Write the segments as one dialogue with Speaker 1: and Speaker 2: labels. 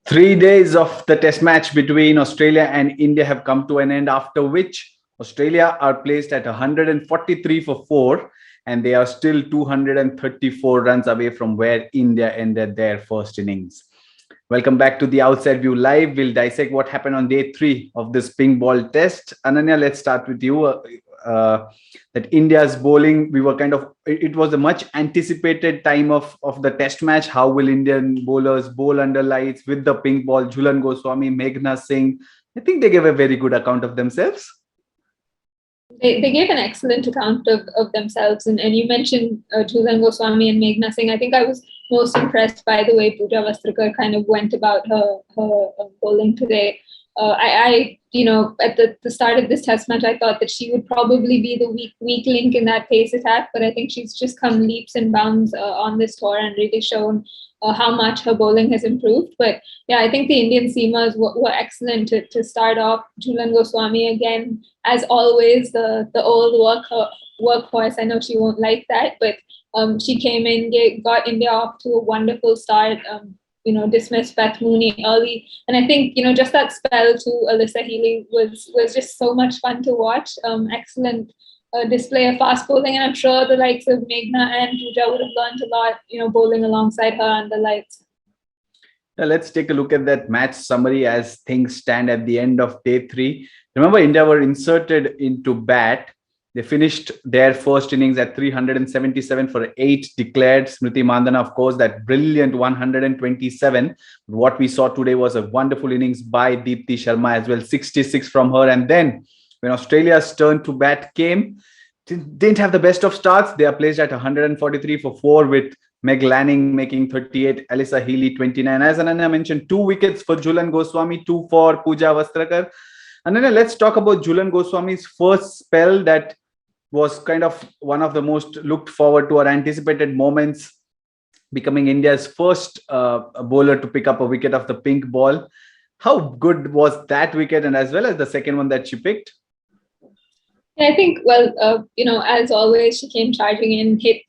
Speaker 1: 3 days of the test match between Australia and India have come to an end, after which Australia are placed at 143 for 4, and they are still 234 runs away from where India ended their first innings. Welcome back to the Outside View Live. We'll dissect what happened on day 3 of this pink ball test. Ananya, let's start with you. That India's bowling, we were it was a much anticipated time of the test match. How will Indian bowlers bowl under lights with the pink ball? JHULAN GOSWAMI, Meghna Singh, I think they gave a very good account of themselves.
Speaker 2: They gave an excellent account of themselves. And you mentioned JHULAN GOSWAMI and Meghna Singh. I think I was most impressed by the way POOJA VASTRAKAR kind of went about her bowling today. At the start of this test match, I thought that she would probably be the weak link in that pace attack, but I think she's just come leaps and bounds on this tour and really shown how much her bowling has improved. But yeah, I think the Indian seamers were excellent to start off. JHULAN GOSWAMI again, as always, the old workhorse. I know she won't like that, but she came in, got India off to a wonderful start. Dismissed Beth Mooney early. And I think, just that spell to Alyssa Healy was just so much fun to watch. Excellent display of fast bowling. And I'm sure the likes of Meghna and POOJA would have learned a lot, bowling alongside her under lights.
Speaker 1: Now let's take a look at that match summary as things stand at the end of day 3. Remember, India were inserted into bat. They finished their first innings at 377 for 8 declared. Smriti Mandhana, of course, that brilliant 127. What we saw today was a wonderful innings by Deepti Sharma as well, 66 from her. And then when Australia's turn to bat came, didn't have the best of starts. They are placed at 143 for 4 with Meg Lanning making 38, Alyssa Healy 29. As Ananya mentioned, 2 wickets for JHULAN GOSWAMI, 2 for POOJA VASTRAKAR. Ananya, let's talk about JHULAN GOSWAMI's first spell that was kind of one of the most looked forward to or anticipated moments, becoming India's first bowler to pick up a wicket of the pink ball. How good was that wicket, and as well as the second one that she picked?
Speaker 2: Yeah, I think, as always, she came charging in, hit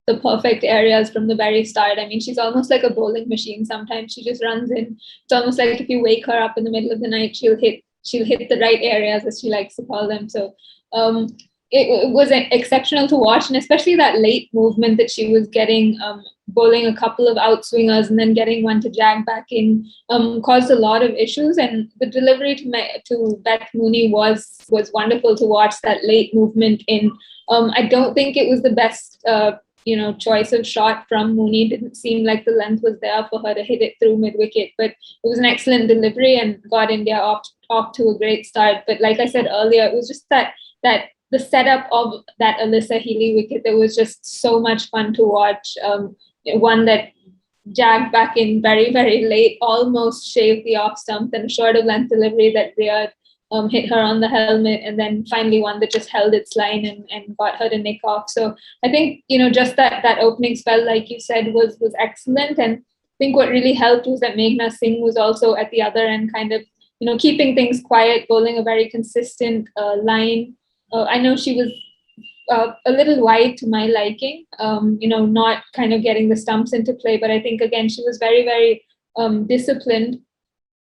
Speaker 2: the perfect areas from the very start. I mean, she's almost like a bowling machine. Sometimes she just runs in. It's almost like if you wake her up in the middle of the night, she'll hit the right areas, as she likes to call them. So it was exceptional to watch, and especially that late movement that she was getting, bowling a couple of outswingers and then getting one to jag back in, caused a lot of issues. And the delivery to Beth Mooney was wonderful to watch, that late movement in. I don't think it was the best choice of shot from Mooney. It didn't seem like the length was there for her to hit it through mid-wicket, but it was an excellent delivery and got India off to a great start. But like I said earlier, it was just that the setup of that Alyssa Healy wicket that was just so much fun to watch. One that jagged back in very, very late, almost shaved the off stump, and a short of length delivery that reared, hit her on the helmet, and then finally one that just held its line and got her to nick off. So I think, just that opening spell, like you said, was excellent. And I think what really helped was that Meghna Singh was also at the other end, kind of, keeping things quiet, bowling a very consistent line. I know she was a little wide to my liking, not kind of getting the stumps into play. But I think, again, she was very, very disciplined.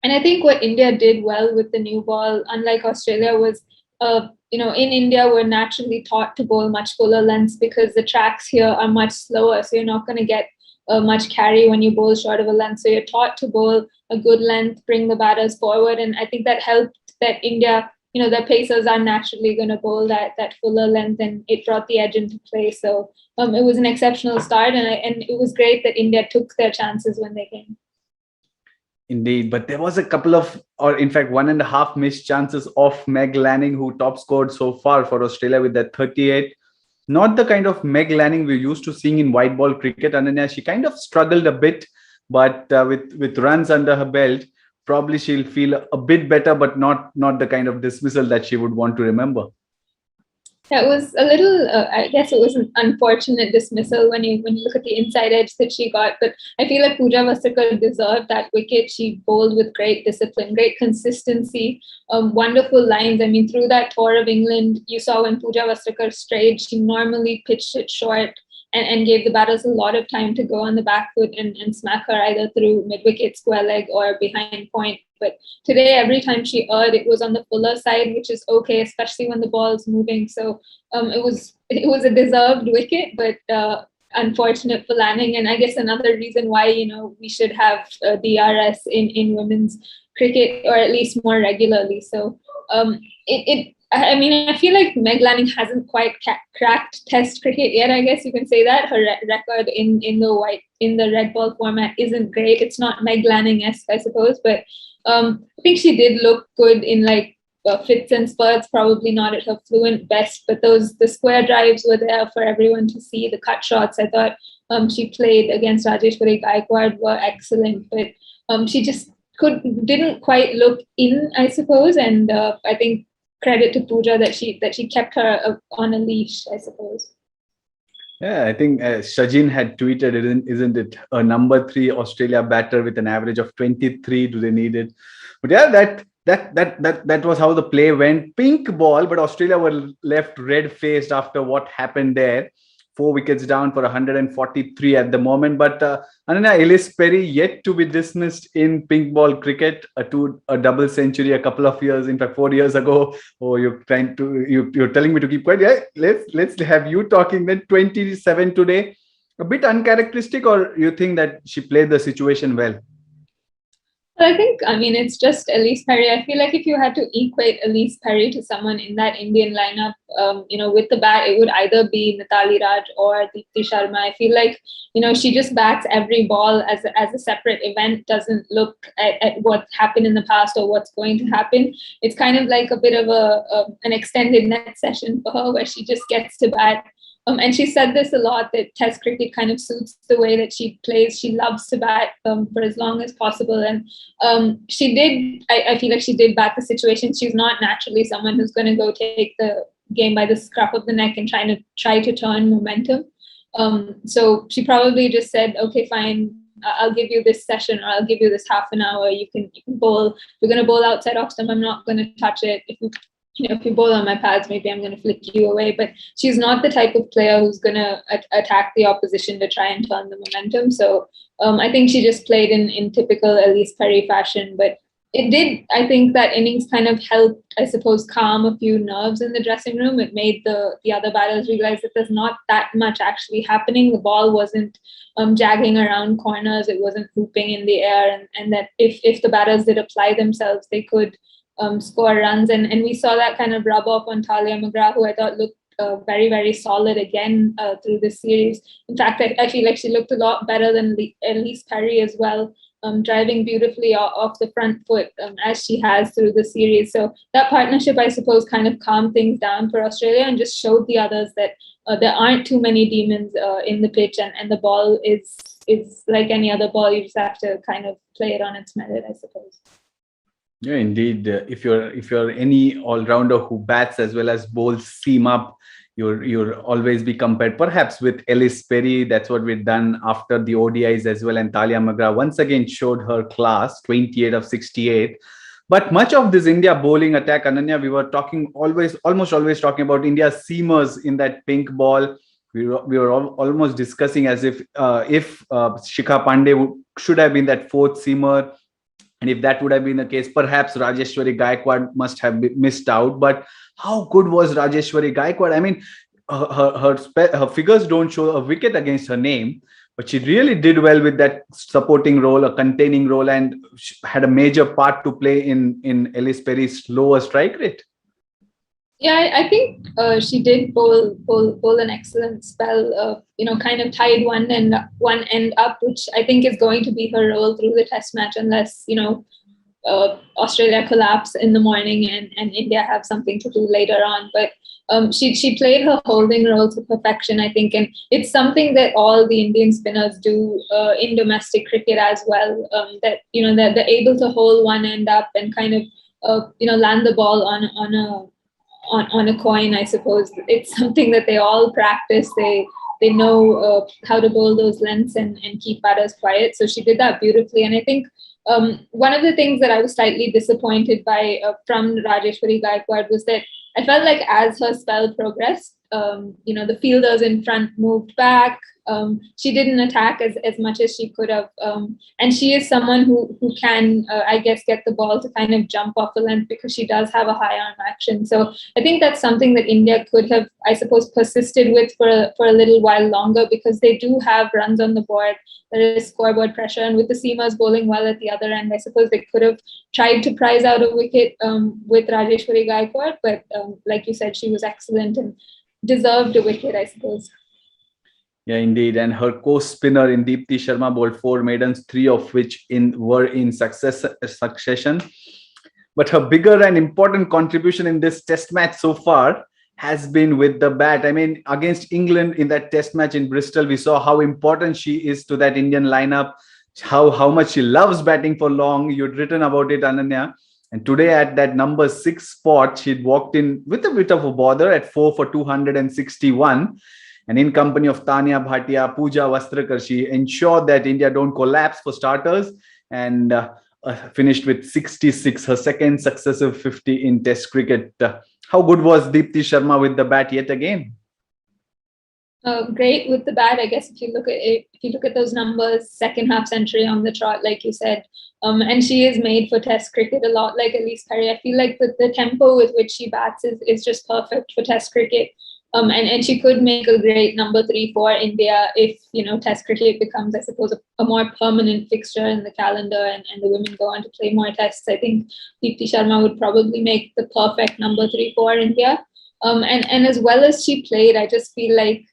Speaker 2: And I think what India did well with the new ball, unlike Australia, was, in India, we're naturally taught to bowl much fuller lengths because the tracks here are much slower. So you're not going to get much carry when you bowl short of a length. So you're taught to bowl a good length, bring the batters forward. And I think that helped that India, the pacers are naturally going to bowl that fuller length, and it brought the edge into play. So it was an exceptional start, and it was great that India took their chances when they came.
Speaker 1: Indeed, but there was a couple of, or in fact, 1.5 missed chances of Meg Lanning, who top scored so far for Australia with that 38. Not the kind of Meg Lanning we're used to seeing in white ball cricket. Ananya, she kind of struggled a bit, but with runs under her belt, probably she'll feel a bit better, but not the kind of dismissal that she would want to remember.
Speaker 2: That was a little, I guess it was an unfortunate dismissal when you look at the inside edge that she got. But I feel like POOJA VASTRAKAR deserved that wicket. She bowled with great discipline, great consistency, wonderful lines. I mean, through that tour of England, you saw when POOJA VASTRAKAR strayed, she normally pitched it short. and gave the batters a lot of time to go on the back foot and smack her either through mid-wicket, square leg, or behind point. But today, every time she erred, it was on the fuller side, which is okay, especially when the ball's moving. So it was a deserved wicket, but unfortunate for Lanning. And I guess another reason why, we should have DRS in women's cricket, or at least more regularly. So I mean, I feel like Meg Lanning hasn't quite cracked Test cricket yet. I guess you can say that her record in the red ball format isn't great. It's not Meg Lanning-esque, I suppose, but I think she did look good in like fits and spurts. Probably not at her fluent best, but the square drives were there for everyone to see. The cut shots, I thought she played against Rajeshwari Gaikwad were excellent, but she just didn't quite look in, I suppose, and I think credit to Pooja that she kept her on a leash, I suppose.
Speaker 1: Yeah, I think Shajin had tweeted, isn't it? A number 3 Australia batter with an average of 23. Do they need it? But yeah, that was how the play went. Pink ball, but Australia were left red-faced after what happened there. 4 wickets down for 143 at the moment. But Ananya, Ellis Perry yet to be dismissed in pink ball cricket. A double century a couple of years, in fact 4 years ago. Oh, you're telling me to keep quiet. Yeah, let's have you talking then. 27 today. A bit uncharacteristic, or you think that she played the situation well?
Speaker 2: I think, it's just Elise Perry. I feel like if you had to equate Elise Perry to someone in that Indian lineup, with the bat, it would either be Mithali Raj or Deepti Sharma. I feel like, she just bats every ball as a separate event, doesn't look at what's happened in the past or what's going to happen. It's kind of like a bit of an extended net session for her, where she just gets to bat. And she said this a lot, that Test cricket kind of suits the way that she plays. She loves to bat for as long as possible. And I feel like she did bat the situation. She's not naturally someone who's going to go take the game by the scruff of the neck and try to turn momentum. So she probably just said, okay, fine, I'll give you this session, or I'll give you this half an hour. You can bowl. We're going to bowl outside off stump. I'm not going to touch it. If you bowl on my pads, maybe I'm going to flick you away. But she's not the type of player who's going to attack the opposition to try and turn the momentum. So I think she just played in typical Elise Perry fashion. But it did, I think that innings kind of helped, I suppose, calm a few nerves in the dressing room. It made the other batters realize that there's not that much actually happening. The ball wasn't jagging around corners. It wasn't hooping in the air. And that if the batters did apply themselves, they could score runs, and we saw that kind of rub off on Talia McGrath, who I thought looked very, very solid again through this series. In fact, I feel like she looked a lot better than Elise Perry as well, driving beautifully off the front foot as she has through the series. So that partnership, I suppose, kind of calmed things down for Australia and just showed the others that there aren't too many demons in the pitch, and the ball is like any other ball. You just have to kind of play it on its merit, I suppose.
Speaker 1: Yeah, indeed. If you're any all-rounder who bats as well as bowls seam up, you'll always be compared perhaps with Ellis Perry. That's what we've done after the ODIs as well. And Talia McGrath once again showed her class, 28 of 68. But much of this India bowling attack, Ananya, we were almost always talking about India's seamers in that pink ball. We were almost discussing as if Shikha Pandey should have been that fourth seamer. And if that would have been the case, perhaps Rajeshwari Gaikwad must have missed out. But how good was Rajeshwari Gaikwad? I mean, her figures don't show a wicket against her name, but she really did well with that supporting role, a containing role, and had a major part to play in Ellis Perry's lower strike rate.
Speaker 2: Yeah, I think she did bowl an excellent spell. Kind of tied one end up, which I think is going to be her role through the Test match, unless Australia collapse in the morning and India have something to do later on. But she played her holding role to perfection, I think, and it's something that all the Indian spinners do in domestic cricket as well. That they're able to hold one end up and kind of land the ball on a coin, I suppose. It's something that they all practice. They know how to bowl those lengths and keep batters quiet. So she did that beautifully. And I think one of the things that I was slightly disappointed by from Rajeshwari Gaikwad was that I felt like as her spell progressed, the fielders in front moved back. She didn't attack as much as she could have. And she is someone who can, I guess, get the ball to kind of jump off the length because she does have a high arm action. So I think that's something that India could have, I suppose, persisted with for a little while longer, because they do have runs on the board. There is scoreboard pressure. And with the Seamers bowling well at the other end, I suppose they could have tried to prize out a wicket with Rajeshwari Gaikwad. But like you said, she was excellent and deserved a wicket, I suppose.
Speaker 1: Yeah, indeed. And her co-spinner in Deepti Sharma bowled 4 maidens, 3 of which were in succession. But her bigger and important contribution in this test match so far has been with the bat. I mean, against England in that test match in Bristol, we saw how important she is to that Indian lineup, how much she loves batting for long. You'd written about it, Ananya. And today at that number 6 spot, she'd walked in with a bit of a bother at 4 for 261. And in company of Tanya Bhatia, Pooja Vastrakar, she ensured that India don't collapse for starters, and finished with 66, her second successive 50 in Test cricket. How good was Deepti Sharma with the bat yet again?
Speaker 2: Great with the bat. I guess if you look at those numbers, second half century on the trot, like you said, and she is made for Test cricket a lot like Elise Perry. I feel like the tempo with which she bats is just perfect for Test cricket. And she could make a great number 3 for India if, Test cricket becomes, I suppose, a more permanent fixture in the calendar, and the women go on to play more tests. I think Deepti Sharma would probably make the perfect number 3 for India. And as well as she played, I just feel like,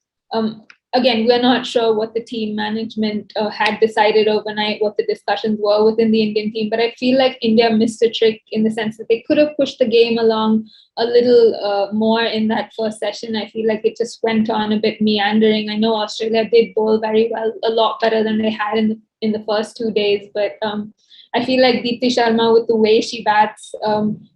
Speaker 2: again, we're not sure what the team management had decided overnight, what the discussions were within the Indian team, but I feel like India missed a trick in the sense that they could have pushed the game along a little more in that first session. I feel like it just went on a bit meandering. I know Australia did bowl very well, a lot better than they had in the first 2 days, but I feel like Deepti Sharma, with the way she bats,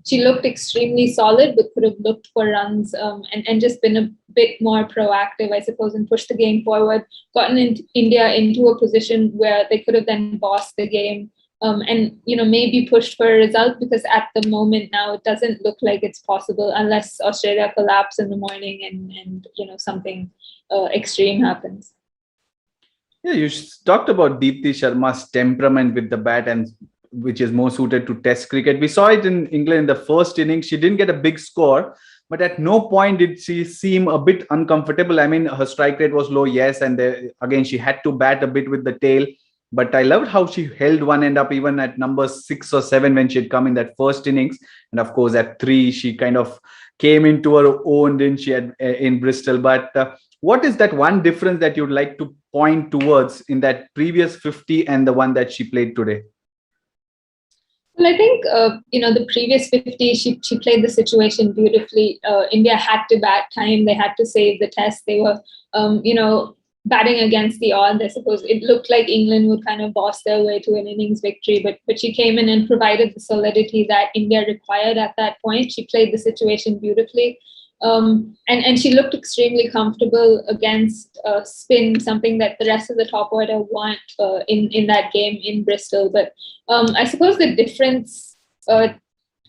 Speaker 2: she looked extremely solid, but could have looked for runs and just been a bit more proactive, I suppose, and pushed the game forward, gotten India into a position where they could have then bossed the game, and maybe pushed for a result, because at the moment now it doesn't look like it's possible unless Australia collapse in the morning and something extreme happens.
Speaker 1: Yeah, you talked about Deepti Sharma's temperament with the bat, and which is more suited to Test cricket. We saw it in England in the first innings. She didn't get a big score, but at no point did she seem a bit uncomfortable. I mean, her strike rate was low, yes, and again she had to bat a bit with the tail. But I loved how she held one end up even at number 6 or 7 when she had come in that first innings. And of course, at 3, she kind of came into her own, didn't she, in Bristol. But what is that one difference that you'd like to point towards in that previous 50 and the one that she played today?
Speaker 2: Well, I think, the previous 50, she played the situation beautifully. India had to bat time. They had to save the test. They were, batting against the odds. I suppose it looked like England would kind of boss their way to an innings victory, but she came in and provided the solidity that India required at that point. She played the situation beautifully. And she looked extremely comfortable against spin, something that the rest of the top order want in that game in Bristol. But I suppose the difference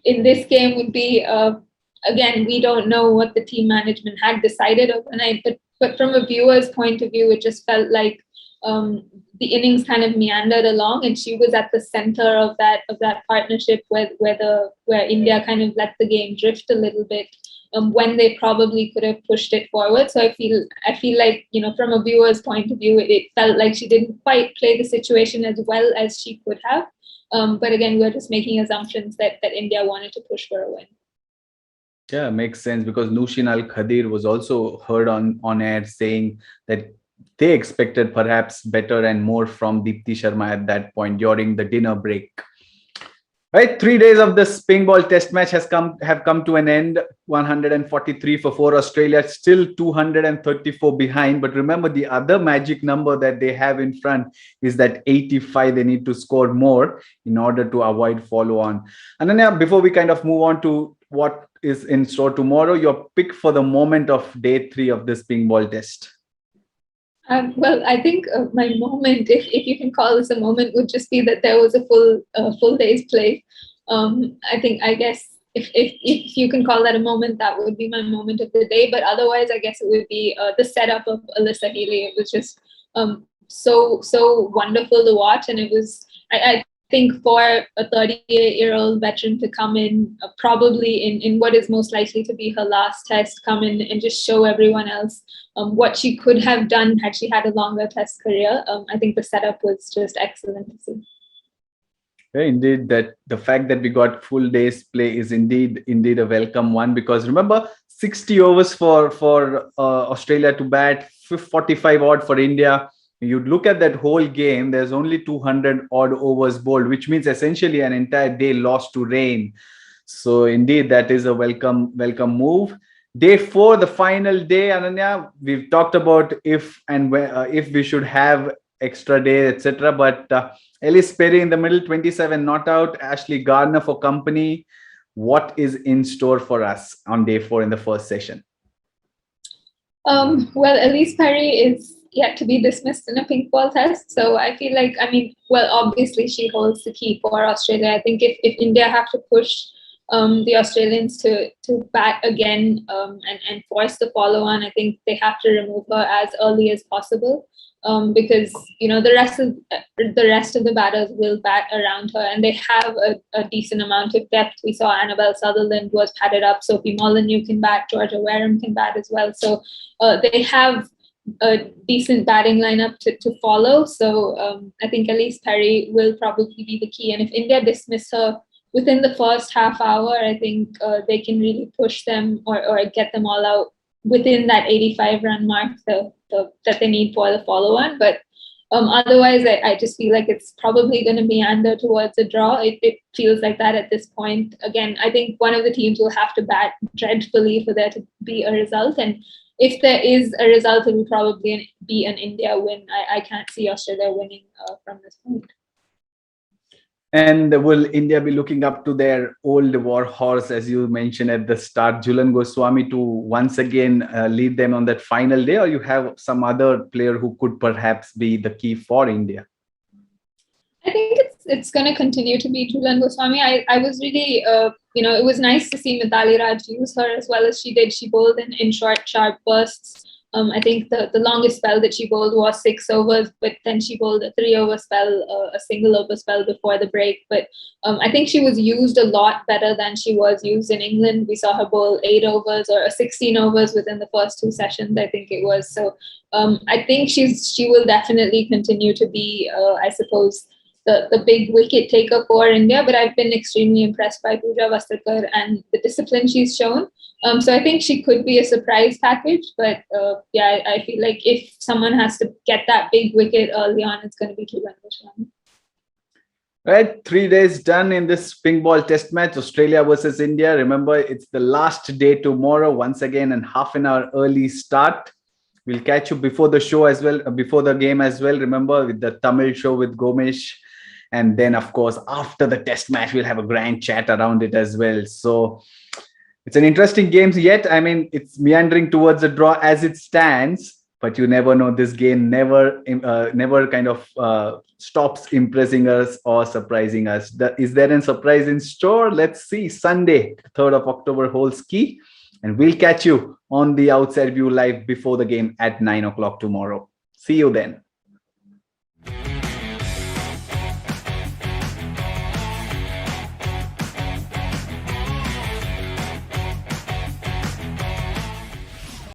Speaker 2: in this game would be, again, we don't know what the team management had decided overnight, but from a viewer's point of view, it just felt like the innings kind of meandered along, and she was at the center of that partnership where India kind of let the game drift a little bit. When they probably could have pushed it forward. So I feel like, from a viewer's point of view, it felt like she didn't quite play the situation as well as she could have. But again, we're just making assumptions that India wanted to push for a win.
Speaker 1: Yeah, makes sense, because Nushin Al Khadir was also heard on air saying that they expected perhaps better and more from Deepti Sharma at that point during the dinner break. Right, 3 days of the Ping Ball Test match have come to an end. 143 for Australia, still 234 behind. But remember, the other magic number that they have in front is that 85. They need to score more in order to avoid follow-on. Ananya, before we kind of move on to what is in store tomorrow, your pick for the moment of day 3 of this Ping Ball Test.
Speaker 2: Well, I think my moment, if you can call this a moment, would just be that there was a full day's play. I guess if you can call that a moment, that would be my moment of the day. But otherwise, I guess it would be the setup of Alyssa Healy. It was just so wonderful to watch, and it was I think for a 38-year-old veteran to come in probably in what is most likely to be her last test, come in and just show everyone else what she could have done had she had a longer test career. I think the setup was just excellent to see.
Speaker 1: Yeah, indeed, that the fact that we got full days play is indeed a welcome one, because remember 60 overs for Australia to bat, 45 odd for India. You look at that whole game, there's only 200 odd overs bowled, which means essentially an entire day lost to rain. So indeed, that is a welcome move. Day 4, the final day, Ananya, we've talked about if we should have extra day, etc. But Ellis Perry in the middle, 27 not out. Ashley Gardner for company. What is in store for us on day 4 in the first session?
Speaker 2: Well, Elise Perry is yet to be dismissed in a pink ball test. So I feel like, obviously she holds the key for Australia. I think if India have to push the Australians to bat again and force the follow on, I think they have to remove her as early as possible. Because the rest of the batters will bat around her, and they have a decent amount of depth. We saw Annabelle Sutherland was padded up, Sophie Molyneux can bat, Georgia Wareham can bat as well. So they have a decent batting lineup to follow. So I think Elise Perry will probably be the key. And if India dismiss her within the first half hour, I think they can really push them or get them all out within that 85 run mark that they need for the follow on. But otherwise, I just feel like it's probably going to meander towards a draw. It feels like that at this point. Again, I think one of the teams will have to bat dreadfully for there to be a result. And if there is a result, it will probably be an India win. I can't see Australia winning from this point.
Speaker 1: And will India be looking up to their old war horse, as you mentioned at the start, JHULAN GOSWAMI, to once again lead them on that final day, or you have some other player who could perhaps be the key for India?
Speaker 2: I think it's going to continue to be JHULAN GOSWAMI. I was really, it was nice to see Mithali Raj use her as well as she did. She bowled in short, sharp bursts. I think the longest spell that she bowled was 6 overs, but then she bowled a 3-over spell, a single over spell before the break. But I think she was used a lot better than she was used in England. We saw her bowl 8 overs or 16 overs within the first 2 sessions, I think it was. So I think she will definitely continue to be, I suppose, the big wicket taker for India. But I've been extremely impressed by POOJA Vastrakar and the discipline she's shown. So I think she could be a surprise package, but I feel like if someone has to get that big wicket early on, it's going to be JHULAN GOSWAMI.
Speaker 1: Right, 3 days done in this pink ball test match, Australia versus India. Remember, it's the last day tomorrow, once again, and half an hour early start. We'll catch you before the show as well, before the game as well. Remember, with the Tamil show with Gomesh. And then, of course, after the test match, we'll have a grand chat around it as well. So it's an interesting game yet. I mean, it's meandering towards a draw as it stands, but you never know. This game never kind of stops impressing us or surprising us. Is there a surprise in store? Let's see. Sunday, 3rd of October holds key. And we'll catch you on the Outside View Live before the game at 9 o'clock tomorrow. See you then.